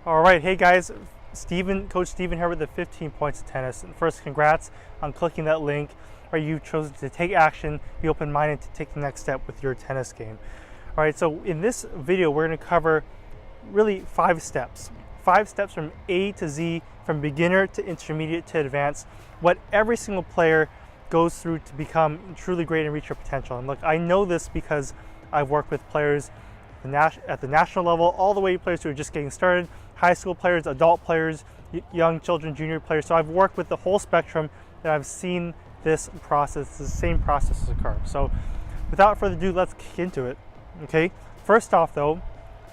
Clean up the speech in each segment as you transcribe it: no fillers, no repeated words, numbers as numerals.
All right, hey guys, Coach Steven here with the 15 Points of Tennis. And first, congrats on clicking that link where you chose to take action, be open-minded to take the next step with your tennis game. All right, so in this video, we're going to cover really 5 steps. 5 steps from A to Z, from beginner to intermediate to advanced, what every single player goes through to become truly great and reach their potential. And look, I know this because I've worked with players at the national level, all the way to players who are just getting started, high school players, adult players, young children, junior players. So I've worked with the whole spectrum and I've seen this process, the same process occur. So without further ado, let's kick into it, okay? First off though,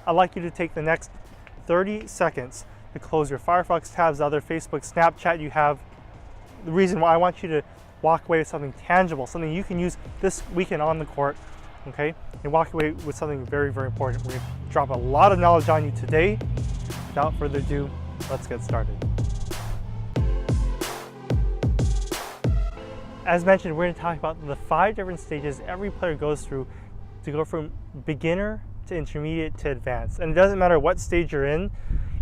I'd like you to take the next 30 seconds to close your Firefox tabs, other Facebook, Snapchat you have. The reason why I want you to walk away with something tangible, something you can use this weekend on the court, okay? And walk away with something very, very important. We're gonna drop a lot of knowledge on you today. Without further ado, let's get started. As mentioned, we're gonna talk about the 5 different stages every player goes through to go from beginner to intermediate to advanced. And it doesn't matter what stage you're in,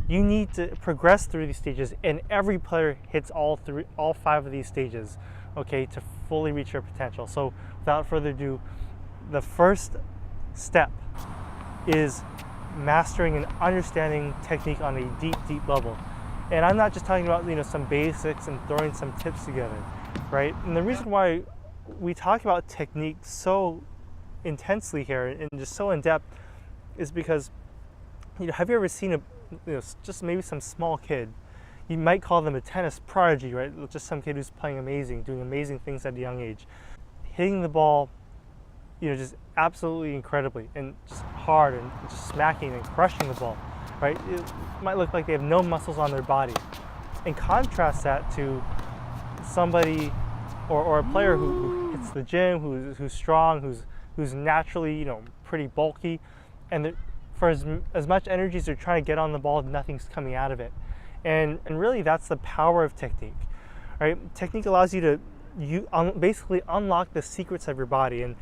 you need to progress through these stages, and every player hits all 5 of these stages, okay, to fully reach their potential. So without further ado, the first step is mastering and understanding technique on a deep, deep level. And I'm not just talking about some basics and throwing some tips together, right? And the reason why we talk about technique so intensely here and just so in depth is because have you ever seen just maybe some small kid? You might call them a tennis prodigy, right? Just some kid who's playing amazing, doing amazing things at a young age, hitting the ball just absolutely incredibly and just hard and just smacking and crushing the ball, right? It might look like they have no muscles on their body. And contrast that to somebody or a player who hits the gym, who's strong, who's naturally pretty bulky, and for as much energy as they're trying to get on the ball, nothing's coming out of it. And really that's the power of technique, right? Technique allows you to basically unlock the secrets of your body. And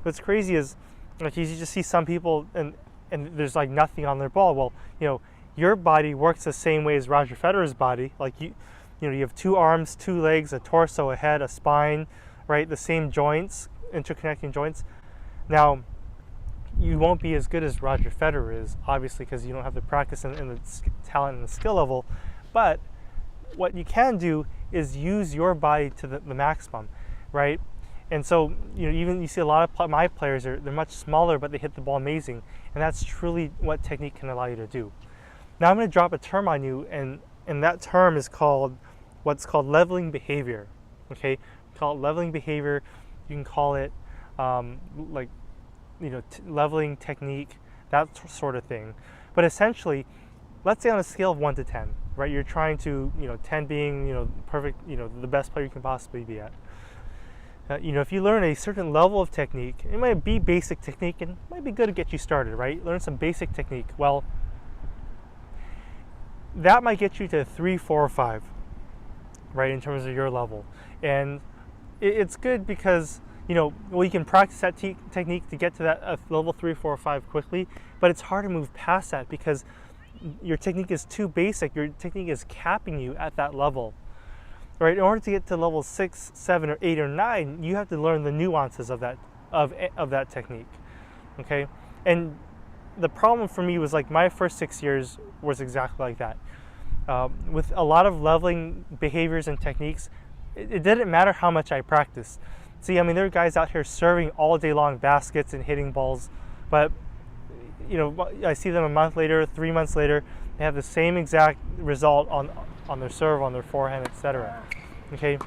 what's crazy is you just see some people and there's like nothing on their ball. Well, your body works the same way as Roger Federer's body. Like you have 2 arms, 2 legs, a torso, a head, a spine, right? The same joints, interconnecting joints. Now, you won't be as good as Roger Federer is, obviously, because you don't have the practice and the talent and the skill level. But what you can do is use your body to the maximum, right? And so, even you see a lot of my players they're much smaller, but they hit the ball amazing, and that's truly what technique can allow you to do. Now I'm going to drop a term on you, and that term is what's called leveling behavior. Okay, call it leveling behavior. You can call it leveling technique, that sort of thing. But essentially, let's say on a scale of 1 to 10, right? You're trying to 10 being perfect, the best player you can possibly be at. If you learn a certain level of technique, it might be basic technique and it might be good to get you started, right? Learn some basic technique. Well, that might get you to 3, 4, or 5, right, in terms of your level. And it's good because, you can practice that technique to get to that level 3, 4, or 5 quickly, but it's hard to move past that because your technique is too basic. Your technique is capping you at that level. Right, in order to get to level 6, 7, or 8, or 9, you have to learn the nuances of that technique. Okay, and the problem for me was like my first 6 years was exactly like that. With a lot of leveling behaviors and techniques, it didn't matter how much I practiced. See, there are guys out here serving all day long baskets and hitting balls, but I see them a month later, 3 months later, they have the same exact result on their serve, on their forehand, etc. Okay,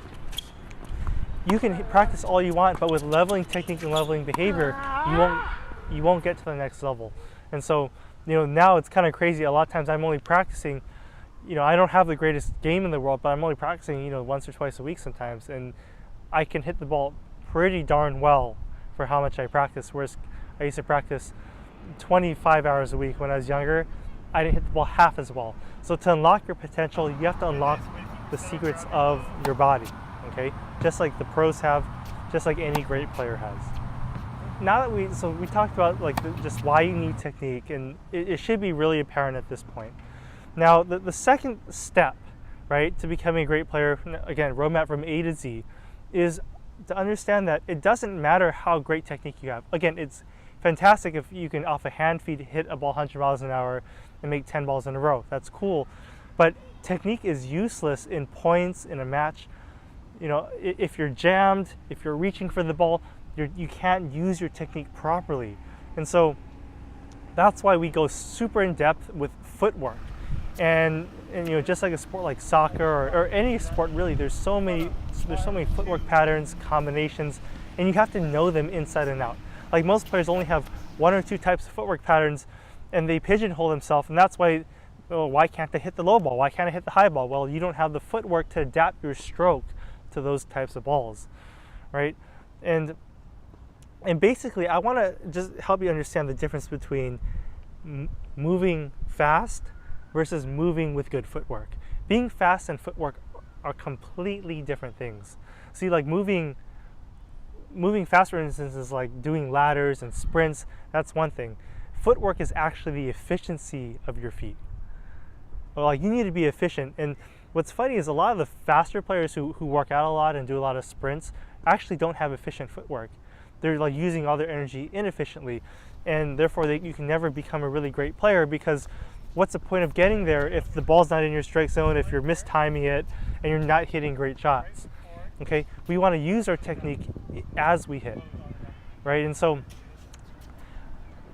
you can practice all you want, but with leveling technique and leveling behavior, you won't get to the next level. And so, now it's kind of crazy. A lot of times I'm only practicing. I don't have the greatest game in the world, but I'm only practicing once or twice a week sometimes, and I can hit the ball pretty darn well for how much I practice. Whereas I used to practice 25 hours a week when I was younger. I didn't hit the ball half as well. So to unlock your potential, you have to unlock the secrets of your body, okay? Just like the pros have, just like any great player has. Now that we talked about just why you need technique, and it should be really apparent at this point. Now, the second step, right, to becoming a great player, again, roadmap from A to Z, is to understand that it doesn't matter how great technique you have. Again, it's fantastic if you can, off a hand feed, hit a ball 100 miles an hour and make 10 balls in a row. That's cool. But technique is useless in points in a match. You know, if you're jammed, if you're reaching for the ball, you can't use your technique properly. And so that's why we go super in depth with footwork. And you know, just like a sport like soccer or any sport really, there's so many footwork patterns, combinations, and you have to know them inside and out. Like most players only have one or two types of footwork patterns, and they pigeonhole themselves, and that's why, oh, why can't they hit the low ball? Why can't I hit the high ball? Well, you don't have the footwork to adapt your stroke to those types of balls, right? And basically, I want to just help you understand the difference between moving fast versus moving with good footwork. Being fast and footwork are completely different things. See, like moving fast, for instance, is like doing ladders and sprints. That's one thing. Footwork is actually the efficiency of your feet. Well, like, you need to be efficient. And what's funny is a lot of the faster players who work out a lot and do a lot of sprints actually don't have efficient footwork. They're like using all their energy inefficiently, and therefore you can never become a really great player, because what's the point of getting there if the ball's not in your strike zone, if you're mistiming it, and you're not hitting great shots? Okay, we want to use our technique as we hit, right? And so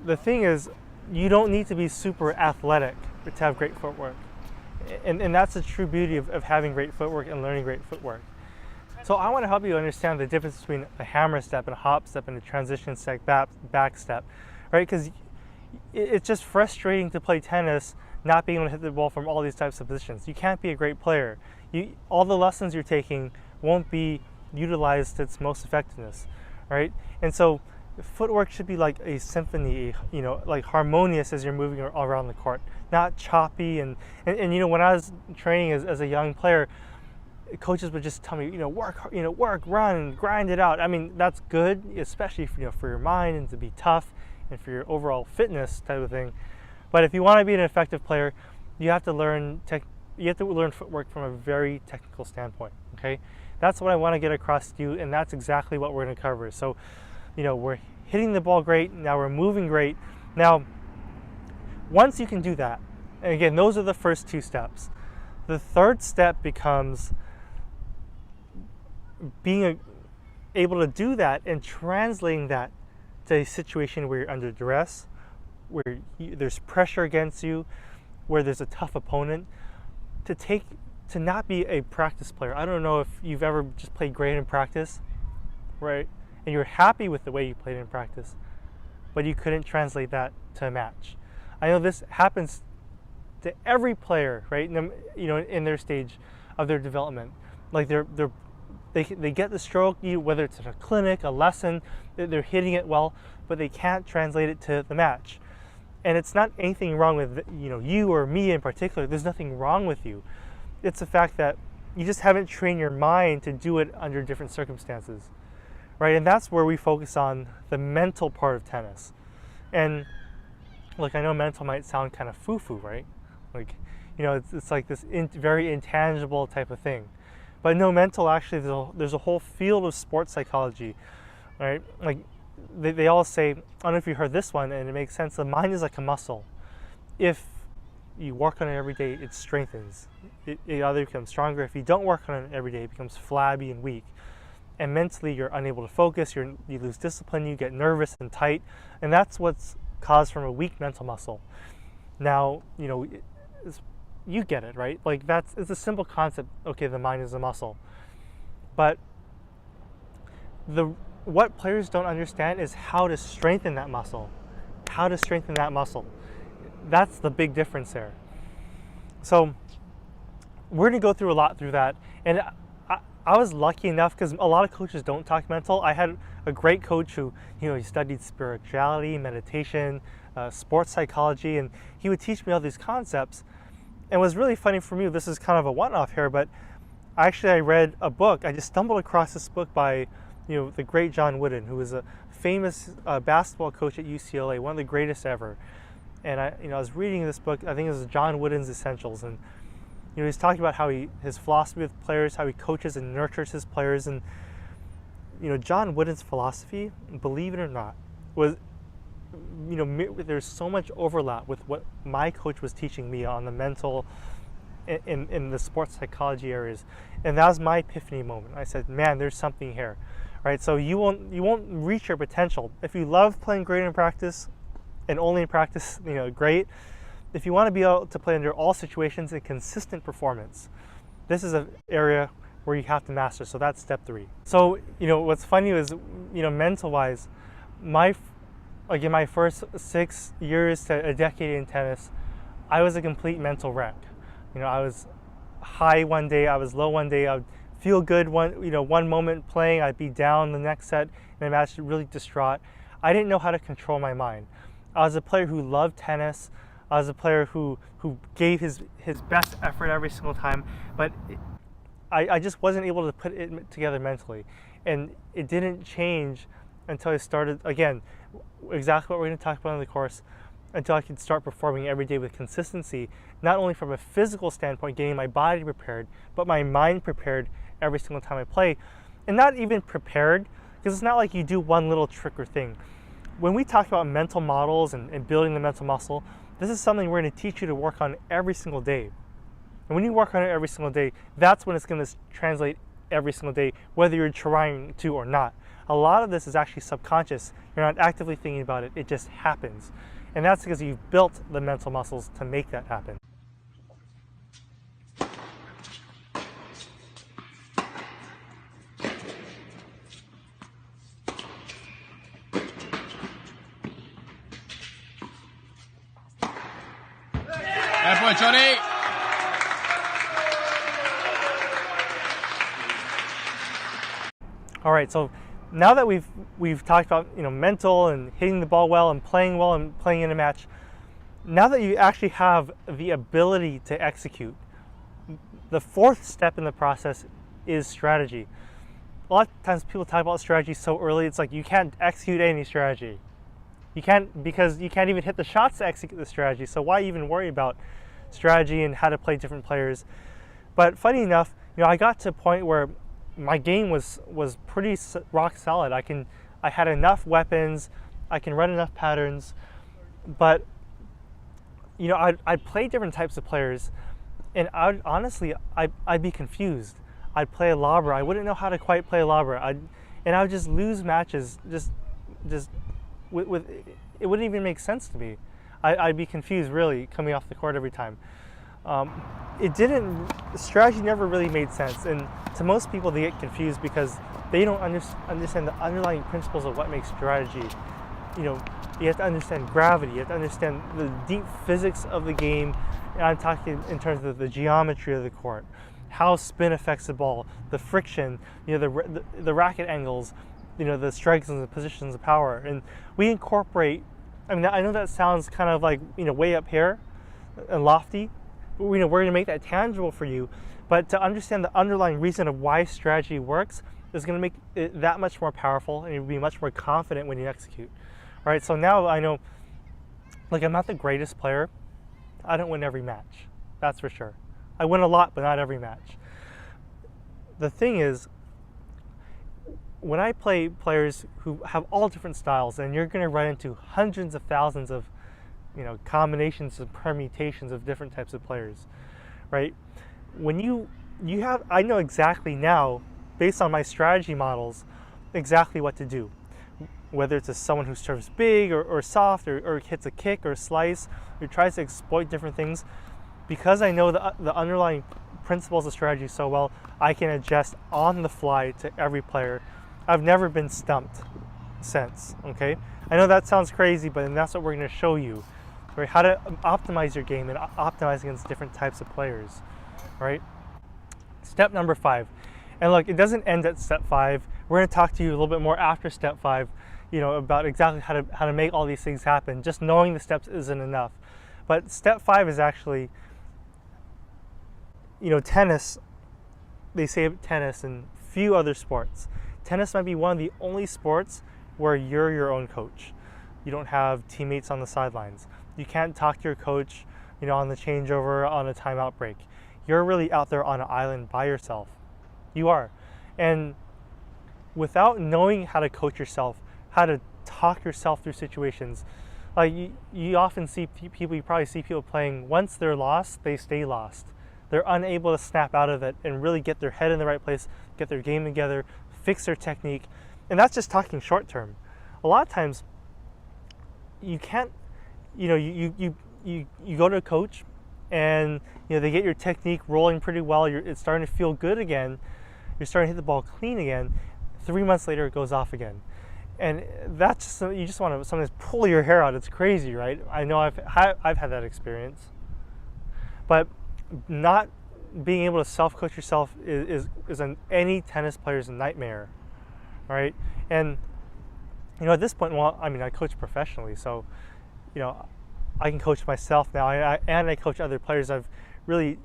the thing is, you don't need to be super athletic to have great footwork. And that's the true beauty of having great footwork and learning great footwork. So I want to help you understand the difference between a hammer step and a hop step and a transition step, back step, right? Because it's just frustrating to play tennis not being able to hit the ball from all these types of positions. You can't be a great player. All the lessons you're taking won't be utilized to its most effectiveness, right? And so footwork should be like a symphony, you know, like harmonious as you're moving around the court, not choppy. And you know, when I was training as a young player, coaches would just tell me, work, run, grind it out. I mean, that's good, especially for your mind and to be tough and for your overall fitness type of thing. But if you want to be an effective player, you have to learn footwork from a very technical standpoint. Okay, that's what I want to get across to you, and that's exactly what we're going to cover. So, we're hitting the ball great. Now we're moving great. Now, once you can do that, and again, those are the first two steps. The third step becomes being able to do that and translating that to a situation where you're under duress, where there's pressure against you, where there's a tough opponent, to not be a practice player. I don't know if you've ever just played great in practice, right? And you're happy with the way you played in practice, but you couldn't translate that to a match. I know this happens to every player, right? In their stage of their development, like they get the stroke, whether it's in a clinic, a lesson, they're hitting it well, but they can't translate it to the match. And it's not anything wrong with you or me in particular. There's nothing wrong with you. It's the fact that you just haven't trained your mind to do it under different circumstances, right? And that's where we focus on the mental part of tennis. And look, I know mental might sound kind of foo-foo, right? Like, it's like this very intangible type of thing. But no, mental, actually, there's a whole field of sports psychology, right? Like, they all say, I don't know if you heard this one, and it makes sense, the mind is like a muscle. If you work on it every day, it strengthens. It either becomes stronger. If you don't work on it every day, it becomes flabby and weak. And mentally, you're unable to focus, you lose discipline, you get nervous and tight, and that's what's caused from a weak mental muscle. Now, you get it, right? Like, it's a simple concept. Okay, the mind is a muscle. But what players don't understand is how to strengthen that muscle. How to strengthen that muscle. That's the big difference there. So we're going to go through a lot through that. And I was lucky enough, because a lot of coaches don't talk mental. I had a great coach who, he studied spirituality, meditation, sports psychology, and he would teach me all these concepts. And it was really funny for me. This is kind of a one-off here, but I read a book. I just stumbled across this book by, the great John Wooden, who was a famous basketball coach at UCLA, one of the greatest ever. And I was reading this book. I think it was John Wooden's Essentials, and he's talking about how his philosophy with players, how he coaches and nurtures his players, and John Wooden's philosophy, believe it or not, was there's so much overlap with what my coach was teaching me on the mental in the sports psychology areas, and that was my epiphany moment. I said, man, there's something here, right? So you won't reach your potential if you love playing great in practice and only in practice, great. If you want to be able to play under all situations and consistent performance, this is an area where you have to master. So that's step 3. So what's funny is mental wise, my first 6 years to a decade in tennis, I was a complete mental wreck. I was high one day, I was low one day. I would feel good one moment playing, I'd be down the next set in a match, really distraught. I didn't know how to control my mind. I was a player who loved tennis. I was a player who gave his best effort every single time, but I just wasn't able to put it together mentally. And it didn't change until I started, again, exactly what we're going to talk about in the course, until I could start performing every day with consistency, not only from a physical standpoint, getting my body prepared, but my mind prepared every single time I play. And not even prepared, because it's not like you do one little trick or thing. When we talk about mental models and building the mental muscle, this is something we're going to teach you to work on every single day. And when you work on it every single day, that's when it's going to translate every single day, whether you're trying to or not. A lot of this is actually subconscious. You're not actively thinking about it. It just happens. And that's because you've built the mental muscles to make that happen. Good point, Johnny. All right, so now that we've talked about mental and hitting the ball well and playing in a match, now that you actually have the ability to execute, the 4th step in the process is strategy. A lot of times people talk about strategy so early, it's like you can't execute any strategy. You can't, because you can't even hit the shots to execute the strategy, so why even worry about strategy and how to play different players? But funny enough, I got to a point where my game was pretty rock solid. I had enough weapons, I can run enough patterns, but I'd play different types of players, and I'd be confused. I'd play a lobber, I wouldn't know how to quite play a lobber, and I would just lose matches. Just with it wouldn't even make sense to me. I'd be confused really coming off the court every time. Strategy never really made sense, and to most people they get confused because they don't understand the underlying principles of what makes strategy. You have to understand gravity, you have to understand the deep physics of the game, and I'm talking in terms of the geometry of the court, how spin affects the ball, the friction, the racket angles, the strikes and the positions of power. And we incorporate, I know that sounds kind of like way up here and lofty, but we're going to make that tangible for you. But to understand the underlying reason of why strategy works is going to make it that much more powerful, and you'll be much more confident when you execute. All right, so now I know, I'm not the greatest player. I don't win every match, that's for sure. I win a lot, but not every match. The thing is, when I play players who have all different styles, and you're going to run into hundreds of thousands of combinations and permutations of different types of players, right? When you have, I know exactly now, based on my strategy models, exactly what to do. Whether it's someone who serves big or soft or hits a kick or slice or tries to exploit different things, because I know the underlying principles of strategy so well, I can adjust on the fly to every player. I've never been stumped since, okay? I know that sounds crazy, but that's what we're going to show you, right? How to optimize your game and optimize against different types of players, right? Step number 5. And look, it doesn't end at step 5. We're going to talk to you a little bit more after step 5, about exactly how to make all these things happen. Just knowing the steps isn't enough. But step 5 is actually, tennis. They say tennis and few other sports. Tennis might be one of the only sports where you're your own coach. You don't have teammates on the sidelines. You can't talk to your coach, on the changeover, on a timeout break. You're really out there on an island by yourself. You are. And without knowing how to coach yourself, how to talk yourself through situations, like you often see people, you probably see people playing, once they're lost, they stay lost. They're unable to snap out of it and really get their head in the right place, get their game together, fix their technique. And that's just talking short term. A lot of times you can't, you go to a coach and they get your technique rolling pretty well. It's starting to feel good again. You're starting to hit the ball clean again. 3 months later, it goes off again. And that's just, you just want to sometimes pull your hair out. It's crazy, right? I know I've had that experience. But not being able to self-coach yourself is any tennis player's nightmare, right? And at this point, well, I mean, I coach professionally, so I can coach myself now, and I coach other players. I've really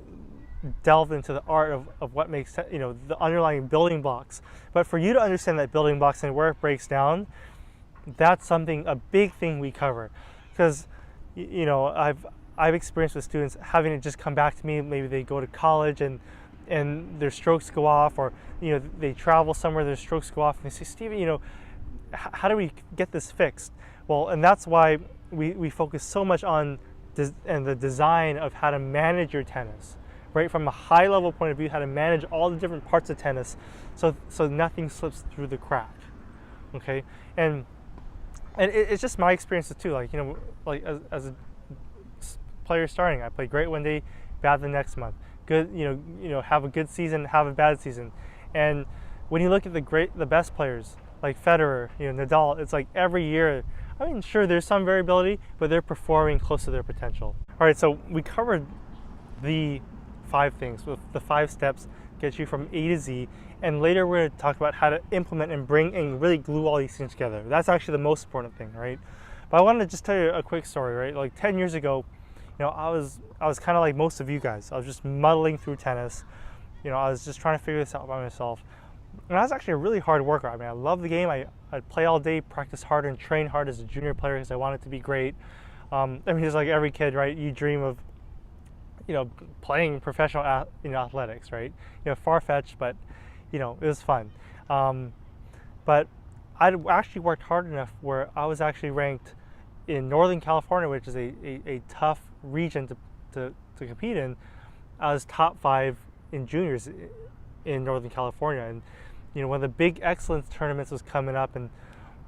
delved into the art of what makes the underlying building blocks. But for you to understand that building blocks and where it breaks down, that's a big thing we cover, because I've experienced with students having to just come back to me. Maybe they go to college and their strokes go off, or they travel somewhere, their strokes go off, and they say, Steven, how do we get this fixed? Well, and that's why we focus so much on the design of how to manage your tennis, right? From a high level point of view, how to manage all the different parts of tennis, so nothing slips through the crack. Okay, and it's just my experiences too. Like as a player starting, I play great one day, bad the next month. Good, have a good season, have a bad season. And when you look at the best players like Federer, Nadal, it's like every year. I mean, sure, there's some variability, but they're performing close to their potential. All right, so we covered the 5 things, with the 5 steps get you from A to Z, and later we're going to talk about how to implement and bring and really glue all these things together. That's actually the most important thing, right? But I wanted to just tell you a quick story, right? Like 10 years ago, I was kind of like most of you guys. I was just muddling through tennis. I was just trying to figure this out by myself. And I was actually a really hard worker. I mean, I love the game. I'd play all day, practice hard, and train hard as a junior player because I wanted to be great. I mean, just like every kid, right? You dream of, playing professional, athletics, right? Far-fetched, but, it was fun. But I'd actually worked hard enough where I was actually ranked in Northern California, which is a tough region to compete in. I was top 5 in juniors in Northern California, and one of the big excellence tournaments was coming up, and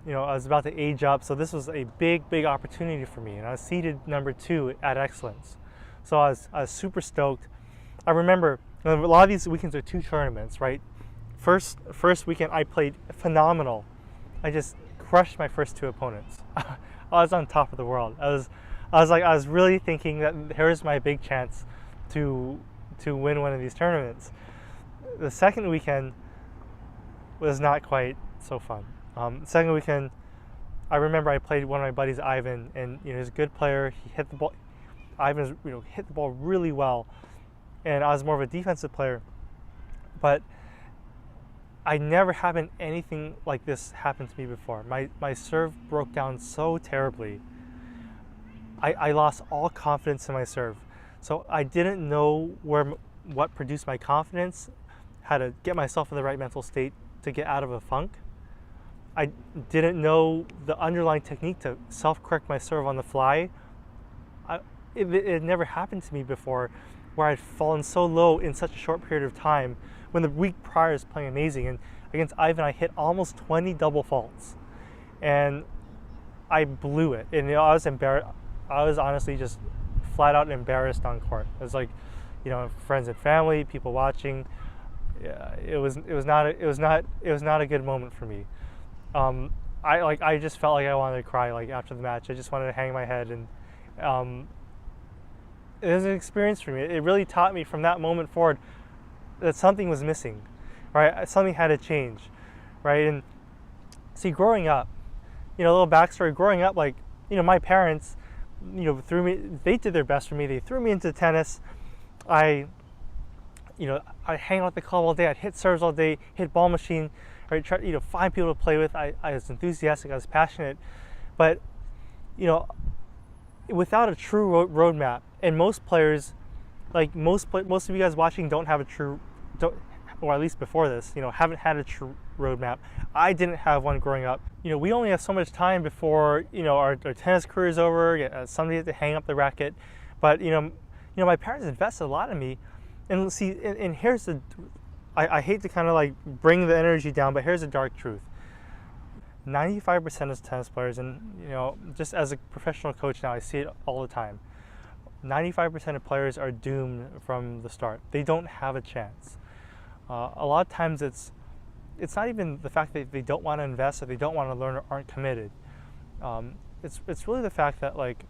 I was about to age up, so this was a big opportunity for me, and I was seeded number 2 at excellence. So I was super stoked. I remember a lot of these weekends are 2 tournaments, right? First weekend I played phenomenal. I just crushed my first 2 opponents. I was on top of the world. I was really thinking that here's my big chance to win one of these tournaments. The second weekend was not quite so fun. Second weekend, I remember I played one of my buddies, Ivan, and he's a good player. He hit the ball. Ivan hit the ball really well, and I was more of a defensive player. But I never had anything like this happen to me before. My serve broke down so terribly. I lost all confidence in my serve. So I didn't know what produced my confidence, how to get myself in the right mental state to get out of a funk. I didn't know the underlying technique to self-correct my serve on the fly. It had never happened to me before, where I'd fallen so low in such a short period of time when the week prior I was playing amazing. And against Ivan, I hit almost 20 double faults. And I blew it. And I was embarrassed. I was honestly just flat out embarrassed on court. It was like, friends and family, people watching. Yeah, it was not a good moment for me. I just felt like I wanted to cry after the match. I just wanted to hang my head, and it was an experience for me. It really taught me from that moment forward that something was missing, right? Something had to change, right? And see, growing up, a little backstory. Growing up, my parents, threw me. They did their best for me. They threw me into tennis. I'd hang out at the club all day. I'd hit serves all day, hit ball machine, right? Try find people to play with. I was enthusiastic. I was passionate, but without a true roadmap, and most players, like most of you guys watching, don't have a true, or at least before this, haven't had a true roadmap. I didn't have one growing up. We only have so much time before our tennis career is over. Someday to hang up the racket, but my parents invested a lot in me, and see, and here's the, I hate to kind of like bring the energy down, but here's the dark truth. 95% of tennis players, and just as a professional coach now, I see it all the time. 95% of players are doomed from the start. They don't have a chance. A lot of times it's not even the fact that they don't want to invest or they don't want to learn or aren't committed. It's really the fact that, like,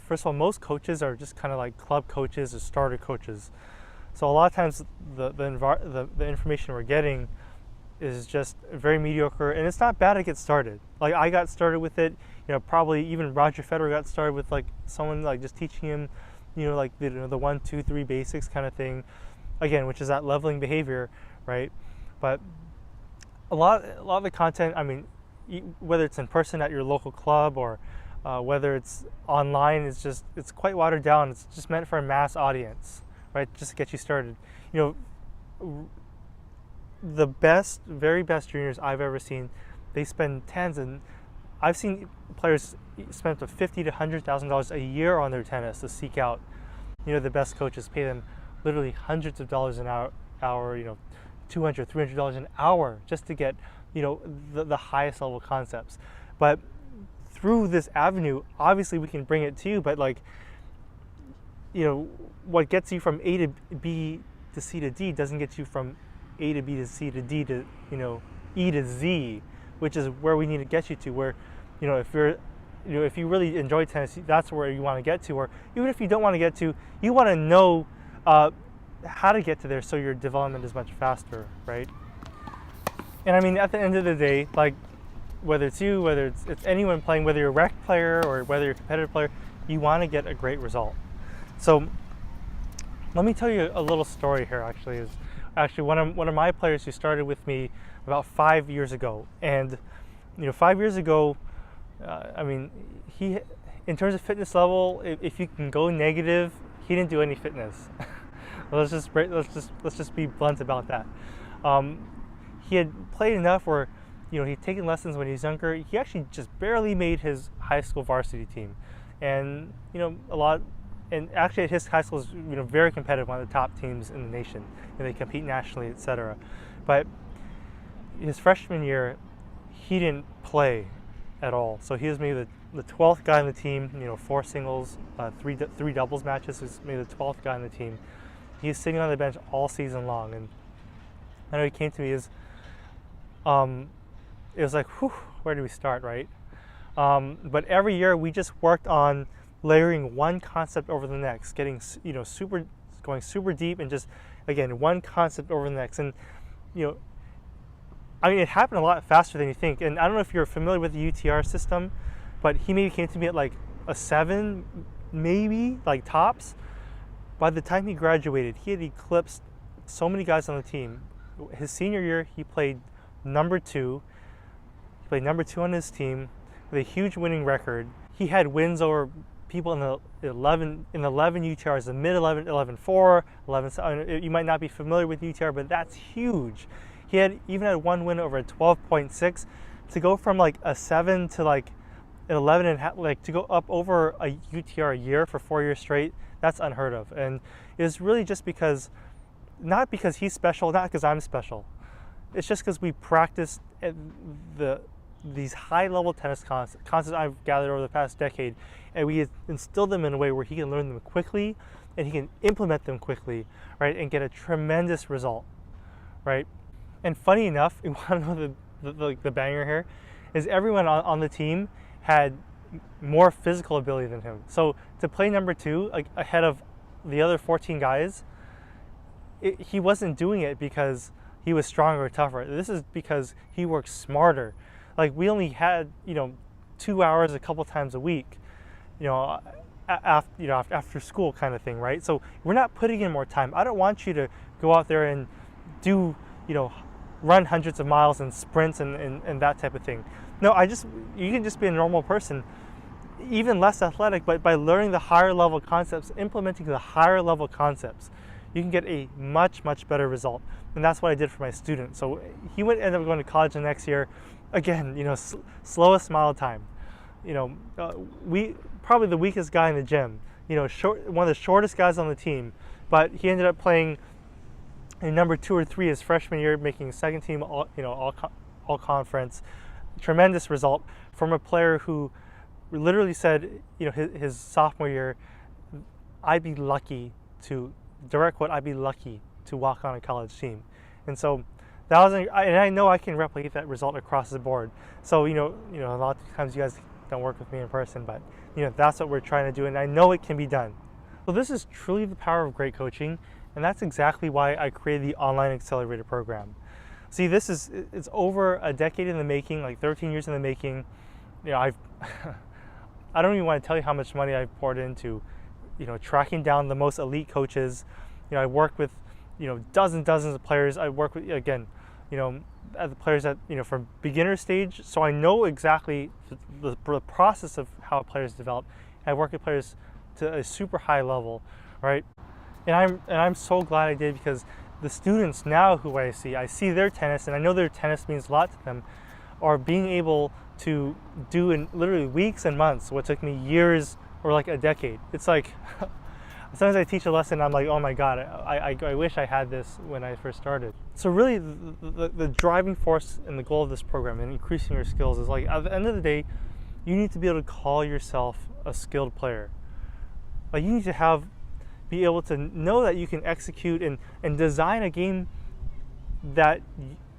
first of all, most coaches are just kind of like club coaches or starter coaches. So a lot of times the information we're getting is just very mediocre, and it's not bad to get started. Like, I got started with it, probably even Roger Federer got started with like someone like just teaching him, like the 1, 2, 3 basics kind of thing, again, which is that leveling behavior, right? But a lot of the content, I mean, whether it's in person at your local club or whether it's online, it's quite watered down. It's just meant for a mass audience, right? Just to get you started. The very best juniors I've ever seen, they spend tens, and I've seen players spend up to $50,000 to $100,000 a year on their tennis to seek out, the best coaches, pay them literally hundreds of dollars an hour, $200, $300 an hour just to get, the highest level concepts. But through this avenue, obviously we can bring it to you, but like, what gets you from A to B to C to D doesn't get you from A to B to C to D to, E to Z, which is where we need to get you to, where, if you really enjoy tennis, that's where you want to get to, or even if you don't want to get to, you want to know how to get to there so your development is much faster, right? And I mean, at the end of the day, like, whether it's you, whether it's anyone playing, whether you're a rec player or whether you're a competitive player, you want to get a great result. So let me tell you a little story here. Actually, one of my players who started with me about 5 years ago, and 5 years ago, I mean, he, in terms of fitness level, if you can go negative, he didn't do any fitness. let's just be blunt about that. He had played enough where, he'd taken lessons when he was younger. He actually just barely made his high school varsity team, and and actually at his high school is very competitive, one of the top teams in the nation, and they compete nationally, etc. But his freshman year, he didn't play at all. So he was maybe the 12th guy on the team. 4 singles, three doubles matches. He was maybe the 12th guy on the team. He was sitting on the bench all season long, and I know he came to me as, it was like, whew, where do we start, right? But every year we just worked on layering one concept over the next, getting going super deep, and just, again, one concept over the next. And I mean, it happened a lot faster than you think. And I don't know if you're familiar with the UTR system, but he maybe came to me at like a 7, maybe, like tops. By the time he graduated, he had eclipsed so many guys on the team. His senior year, he played number 2. He played number 2 on his team with a huge winning record. He had wins over people in the 11 UTRs, the mid 11-4, 11. You might not be familiar with UTR, but that's huge. He had even had one win over a 12.6. To go from like a 7 to like an 11 and like to go up over a UTR a year for 4 years straight, that's unheard of. And it's really just because, not because he's special, not because I'm special. It's just because we practiced these high-level tennis concepts I've gathered over the past decade, and we instilled them in a way where he can learn them quickly and he can implement them quickly, right, and get a tremendous result, right? And funny enough, you want to know the banger here, is everyone on the team had more physical ability than him. So to play number 2, like, ahead of the other 14 guys, he wasn't doing it because he was stronger or tougher. This is because he worked smarter. Like, we only had 2 hours a couple times a week, after school kind of thing, right? So we're not putting in more time. I don't want you to go out there and do run hundreds of miles and sprints and that type of thing. No, you can just be a normal person even less athletic, but by learning the higher level concepts, implementing the higher level concepts, you can get a much better result. And that's what I did for my student. So he would end up going to college the next year. Again, slowest mile time. We probably the weakest guy in the gym. One of the shortest guys on the team, but he ended up playing in number 2 or 3 his freshman year, making second team all conference. Tremendous result from a player who literally said, his sophomore year, I'd be lucky to walk on a college team. And so that was, and I know I can replicate that result across the board. So, a lot of times you guys don't work with me in person, but that's what we're trying to do, and I know it can be done. So this is truly the power of great coaching, and that's exactly why I created the Online Accelerator program. See, it's over a decade in the making, like 13 years in the making. I don't even want to tell you how much money I've poured into, tracking down the most elite coaches. I work with, dozens of players. I work with, again, the players that, from beginner stage. So I know exactly the process of how players develop. I work with players to a super high level, right? And I'm so glad I did, because the students now who I see their tennis, and I know their tennis means a lot to them, are being able to do in literally weeks and months what took me years or like a decade. It's like, sometimes I teach a lesson, I'm like, oh my God, I wish I had this when I first started. So really, the driving force and the goal of this program and increasing your skills is, like, at the end of the day, you need to be able to call yourself a skilled player. Like, you need to be able to know that you can execute and design a game that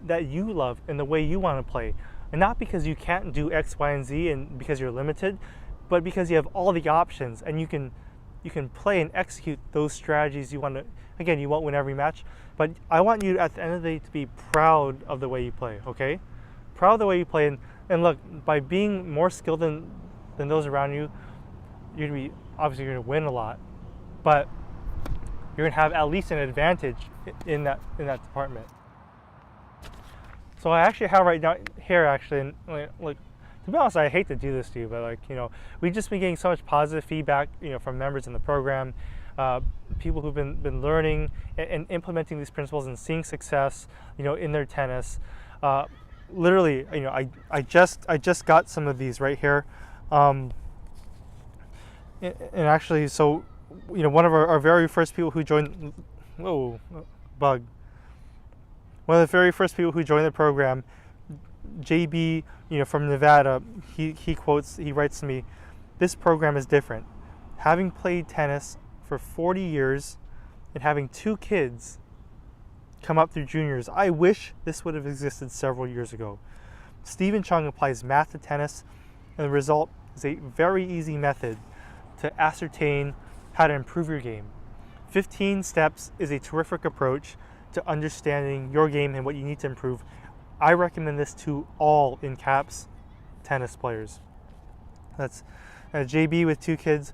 you love and the way you want to play. And not because you can't do X, Y, and Z and because you're limited, but because you have all the options and you can play and execute those strategies you want to. Again, you won't win every match, but I want you at the end of the day to be proud of the way you play, okay? Proud of the way you play. And look, by being more skilled than those around you, you're going to win a lot, but you're going to have at least an advantage in that department. So I actually have right now here, and like, to be honest, I hate to do this to you, but we've just been getting so much positive feedback, from members in the program, people who've been learning and implementing these principles and seeing success, in their tennis. Literally, I just got some of these right here, and actually, so one of our very first people who joined, bug. One of the very first people who joined the program, JB, from Nevada, he writes to me, this program is different. Having played tennis for 40 years and having 2 kids come up through juniors, I wish this would have existed several years ago. Stephen Chung applies math to tennis, and the result is a very easy method to ascertain how to improve your game. 15 steps is a terrific approach to understanding your game and what you need to improve. I recommend this to all in caps tennis players. That's JB with 2 kids.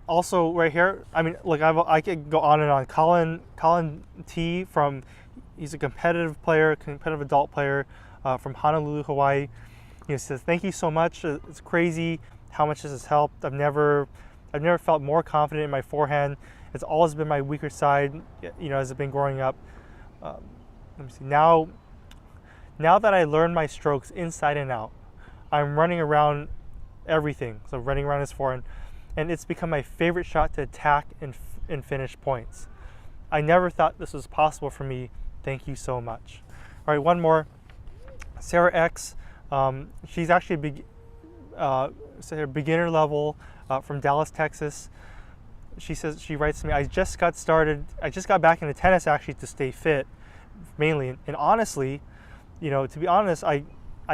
Also right here, I could go on and on. Colin T he's a competitive adult player from Honolulu, Hawaii. He says, thank you so much. It's crazy how much this has helped. I've never felt more confident in my forehand. It's always been my weaker side, as I've been growing up. Let me see. Now that I learned my strokes inside and out, I'm running around everything. So running around his forehand, and it's become my favorite shot to attack and finish points. I never thought this was possible for me. Thank you so much. All right, one more. Sarah X. She's actually beginner level from Dallas, Texas. She writes to me, I just got back into tennis actually to stay fit, mainly. And honestly, to be honest, I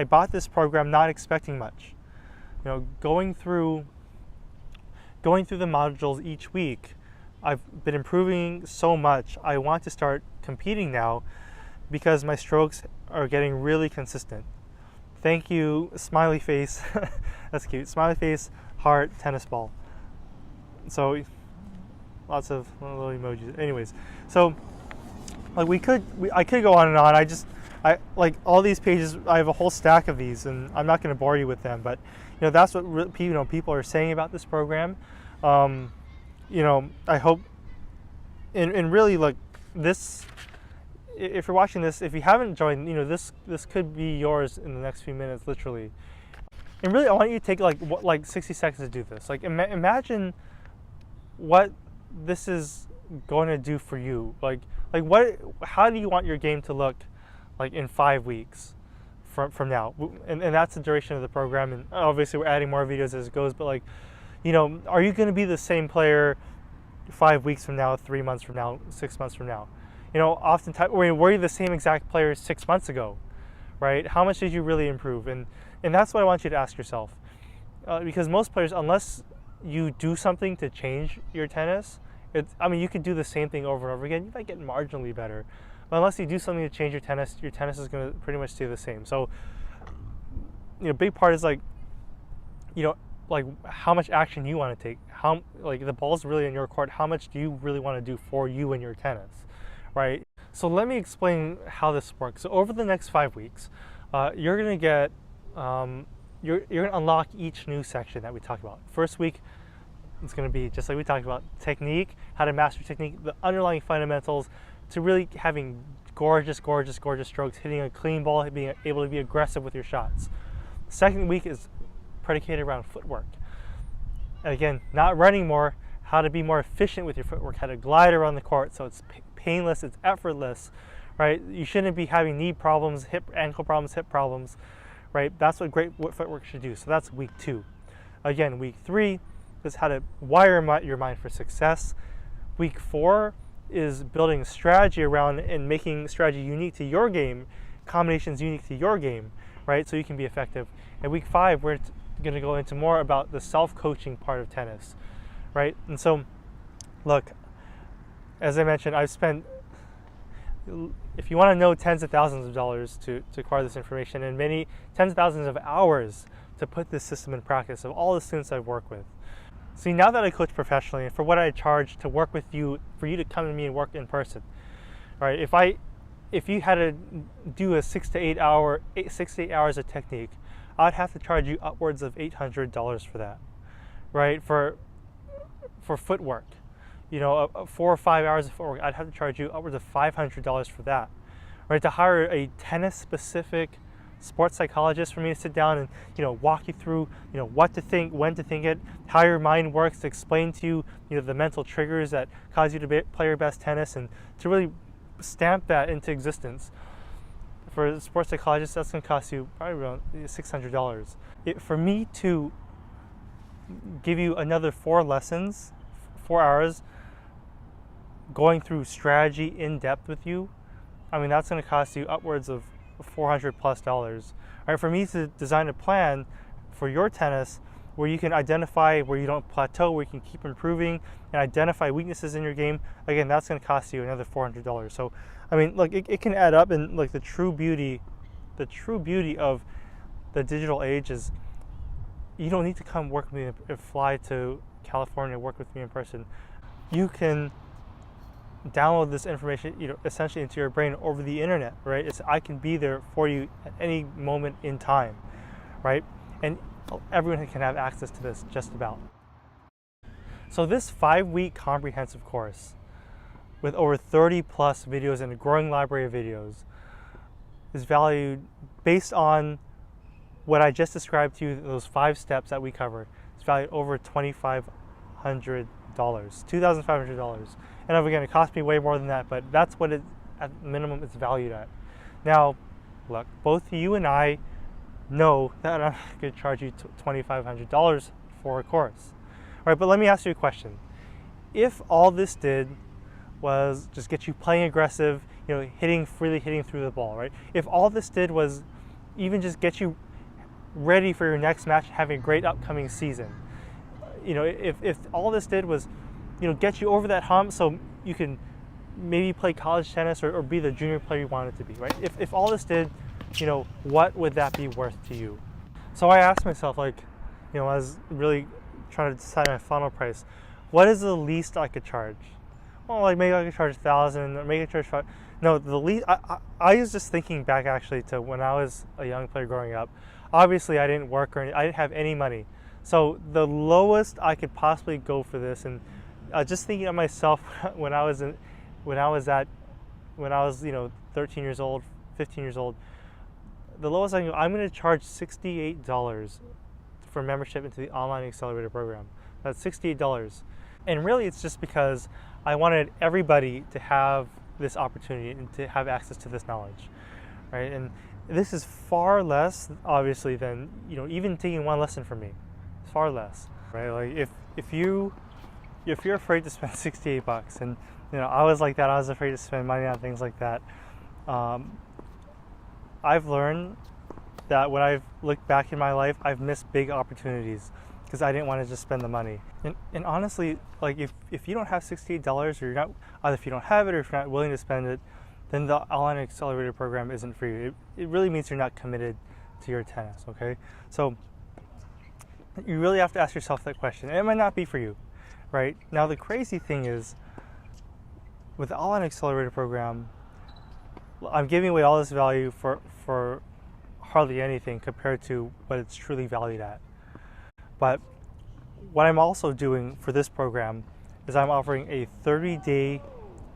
bought this program not expecting much. Going through the modules each week, I've been improving so much. I want to start competing now because my strokes are getting really consistent. Thank you, smiley face. That's cute. Smiley face, heart, tennis ball. So lots of little emojis. Anyways, so like I could go on and on. I like all these pages. I have a whole stack of these, and I'm not going to bore you with them. But that's what people are saying about this program. I hope, and really, like this. If you're watching this, if you haven't joined, this could be yours in the next few minutes, literally. And really, I want you to take like 60 seconds to do this. Like imagine what this is going to do for you. Like how do you want your game to look like in 5 weeks from now? And that's the duration of the program. And obviously, we're adding more videos as it goes. But are you going to be the same player 5 weeks from now, 3 months from now, 6 months from now? Oftentimes, were you the same exact player 6 months ago, right? How much did you really improve? And that's what I want you to ask yourself. Because most players, unless you do something to change your tennis, you could do the same thing over and over again. You might get marginally better. But unless you do something to change your tennis is going to pretty much stay the same. So, big part is like how much action you want to take. How, the ball's really in your court. How much do you really want to do for you and your tennis? Right. So let me explain how this works. So over the next 5 weeks, you're going to get, you're going to unlock each new section that we talked about. First week, it's going to be just like we talked about, technique, how to master technique, the underlying fundamentals, to really having gorgeous strokes, hitting a clean ball, being able to be aggressive with your shots. Second week is predicated around footwork. And again, not running more, how to be more efficient with your footwork, how to glide around the court so it's painless, it's effortless, right? You shouldn't be having knee problems, ankle problems, hip problems, right? That's what great footwork should do. So that's week 2. Again, week 3 is how to wire your mind for success. Week 4 is building strategy around and making strategy unique to your game, combinations unique to your game, right? So you can be effective. And week 5, we're going to go into more about the self-coaching part of tennis, right? And so, look, as I mentioned, I've spent, if you want to know, tens of thousands of dollars to acquire this information, and many tens of thousands of hours to put this system in practice of all the students I've worked with. See, now that I coach professionally, and for what I charge to work with you, for you to come to me and work in person, right? If you had to do a 6 to 8 hours of technique, I'd have to charge you upwards of $800 for that, right? For footwork. 4 or 5 hours of footwork, I'd have to charge you upwards of $500 for that, right? To hire a tennis-specific sports psychologist for me to sit down and walk you through what to think, when to think it, how your mind works, to explain to you the mental triggers that cause you to play your best tennis, and to really stamp that into existence. For a sports psychologist, that's going to cost you probably around $600. For me to give you another 4 lessons, 4 hours, going through strategy in depth with you, that's going to cost you upwards of $400+. Right? For me to design a plan for your tennis where you can identify where you don't plateau, where you can keep improving, and identify weaknesses in your game, again, that's going to cost you another $400. So, look, it can add up, and like the true beauty of the digital age is you don't need to come work with me and fly to California, work with me in person. You can download this information, essentially into your brain over the internet, right? I can be there for you at any moment in time, right? And everyone can have access to this, just about. So this 5-week comprehensive course with over 30 plus videos and a growing library of videos is valued based on what I just described to you, those 5 steps that we covered. It's valued over $2,500, $2,500. And again, it cost me way more than that, but that's what it, at minimum, it's valued at. Now, look, both you and I know that I'm going to charge you $2,500 for a course. All right, but let me ask you a question. If all this did was just get you playing aggressive, freely hitting through the ball, right? If all this did was even just get you ready for your next match, having a great upcoming season, if all this did was, get you over that hump so you can maybe play college tennis or be the junior player you wanted to be, right? If all this did, what would that be worth to you? So I asked myself, I was really trying to decide my final price. What is the least I could charge? oh, like maybe I could charge 1,000, or maybe I could charge 5. No, the least. I was just thinking back actually to when I was a young player growing up. Obviously, I didn't work I didn't have any money, so the lowest I could possibly go for this, and just thinking of myself when I was 13 years old, 15 years old, the lowest I can go, I'm going to charge $68 for membership into the Online Accelerator program. That's $68. And really it's just because I wanted everybody to have this opportunity and to have access to this knowledge, right? And this is far less, obviously, than, even taking one lesson from me. It's far less, right? Like if you're afraid to spend $68, and I was like that, I was afraid to spend money on things like that. I've learned that when I've looked back in my life, I've missed big opportunities because I didn't want to just spend the money. And honestly, like if you don't have $68, or you're not, either if you don't have it or if you're not willing to spend it, then the Online Accelerator program isn't for you. It really means you're not committed to your tennis, okay? So you really have to ask yourself that question. And it might not be for you, right? Now the crazy thing is, with the Online Accelerator program, I'm giving away all this value for hardly anything compared to what it's truly valued at. But what I'm also doing for this program is I'm offering a 30-day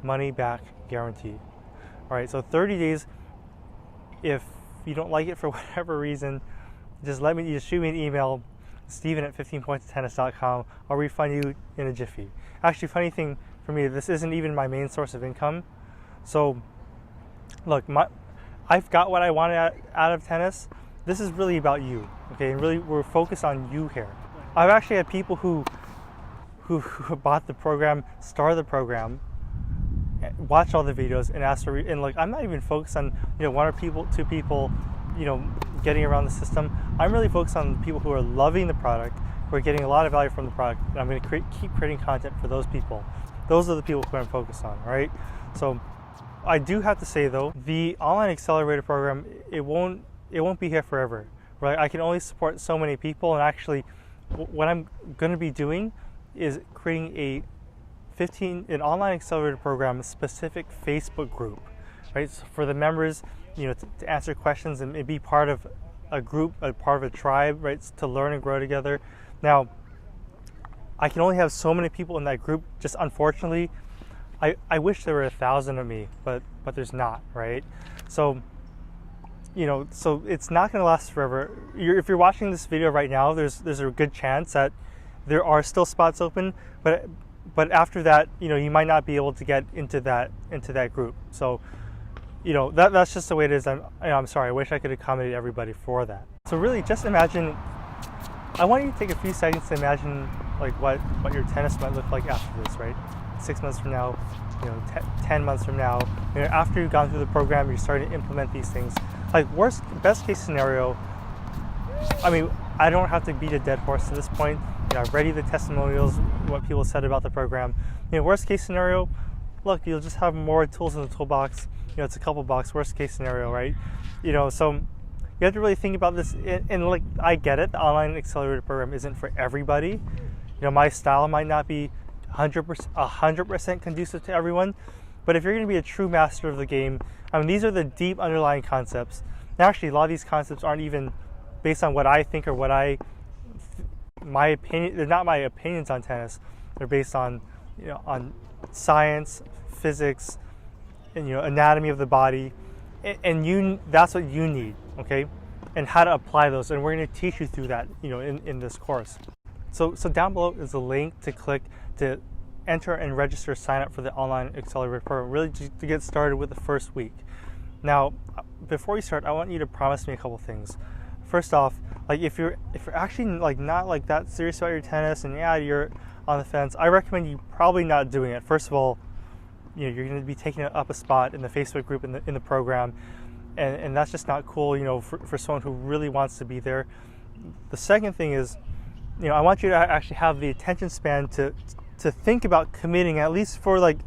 money-back guarantee. All right, so 30 days. If you don't like it for whatever reason, just shoot me an email, steven@15pointstotennis.com. I'll refund you in a jiffy. Actually, funny thing for me, this isn't even my main source of income. So, look, I've got what I wanted out of tennis. This is really about you, okay? And really, we're focused on you here. I've actually had people who bought the program, started the program, watch all the videos, and ask for. And like, I'm not even focused on one or two people, getting around the system. I'm really focused on people who are loving the product, who are getting a lot of value from the product, and I'm going to keep creating content for those people. Those are the people who I'm focused on, right? So I do have to say though, the Online Accelerator program, it won't be here forever, right? I can only support so many people, and actually what I'm going to be doing is creating an Online Accelerator program specific Facebook group, right? So for the members, to answer questions and be part of a group, part of a tribe, right? To learn and grow together. Now, I can only have so many people in that group. Just unfortunately, I wish there were 1,000 of me, but there's not, right? So, so it's not going to last forever. If you're watching this video right now, there's a good chance that there are still spots open, but after that, you might not be able to get into that group. So, that's just the way it is. I'm sorry. I wish I could accommodate everybody for that. So really, just imagine. I want you to take a few seconds to imagine like what your tennis might look like after this, right? 6 months from now, 10 months from now, after you've gone through the program, you're starting to implement these things. Like best case scenario, I mean, I don't have to beat a dead horse to this point. I've read the testimonials, what people said about the program. Worst case scenario, look, you'll just have more tools in the toolbox. It's a couple bucks, worst case scenario, right? So you have to really think about this. And like, I get it, the Online Accelerator program isn't for everybody. My style might not be 100% conducive to everyone, but if you're going to be a true master of the game, I mean, these are the deep underlying concepts. And actually, a lot of these concepts aren't even based on what I think or my opinion. They're not my opinions on tennis. They're based on, on science, physics, and anatomy of the body, and that's what you need, okay? And how to apply those, and we're going to teach you through that, in this course. So down below is a link to click to enter and register, sign up for the Online Accelerator program, really to get started with the first week. Now, before we start, I want you to promise me a couple things. First off, like if you're actually like not like that serious about your tennis and you're on the fence, I recommend you probably not doing it. First of all, you're going to be taking up a spot in the Facebook group in the program, and that's just not cool, for someone who really wants to be there. The second thing is, I want you to actually have the attention span to think about committing at least for like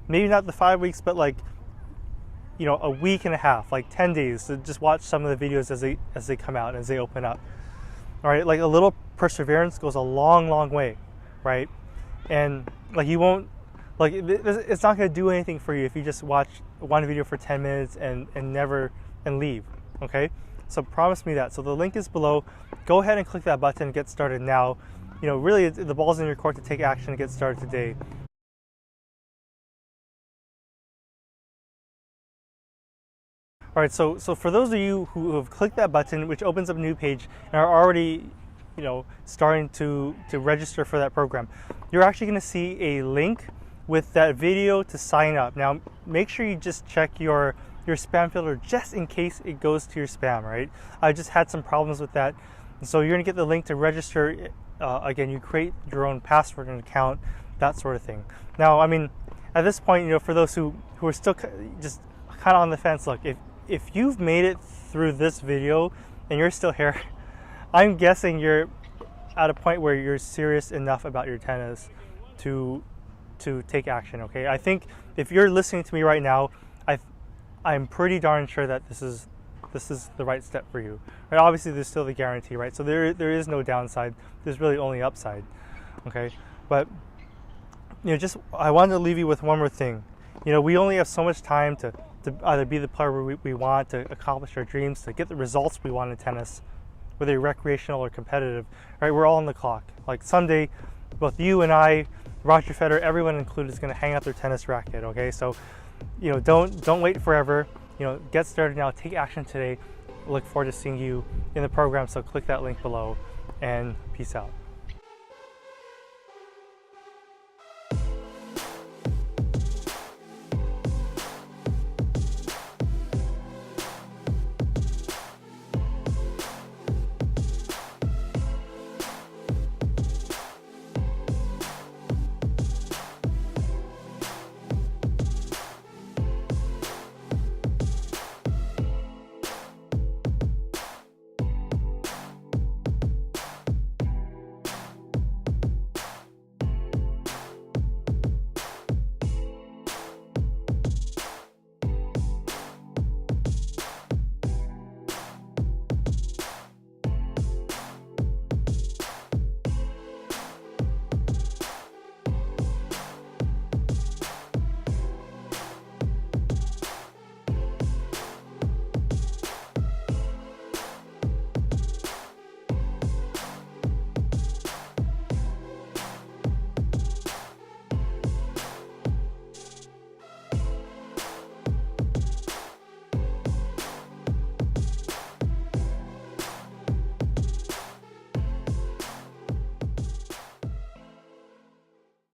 maybe not the 5 weeks, but like a week and a half, like 10 days, to just watch some of the videos as they come out, as they open up. All right, like a little perseverance goes a long way, right? And like you won't Like it's not going to do anything for you if you just watch one video for 10 minutes and never leave. Okay, so promise me that. So the link is below. Go ahead and click that button and get started now. You know, really the ball's in your court to take action and get started today. All right, so for those of you who have clicked that button, which opens up a new page and are already, you know, starting to register for that program, you're actually going to see a link with that video to sign up. Now, make sure you just check your spam filter just in case it goes to your spam, right? I just had some problems with that. So you're going to get the link to register. Again, you create your own password and account, that sort of thing. Now, I mean, at this point, you know, for those who are still just kind of on the fence, look, if you've made it through this video and you're still here, I'm guessing you're at a point where you're serious enough about your tennis to take action. Okay, I think if you're listening to me right now, I'm pretty darn sure that this is the right step for you. Right? Obviously, there's still the guarantee, right? So there is no downside. There's really only upside. Okay, but you know, just I wanted to leave you with one more thing. You know, we only have so much time to either be the player we want, to accomplish our dreams, to get the results we want in tennis, whether you're recreational or competitive, right? We're all on the clock. Like someday, both you and I, Roger Federer, everyone included, is going to hang out their tennis racket, okay? So, you know, don't wait forever. You know, get started now, take action today. Look forward to seeing you in the program, so click that link below, and peace out.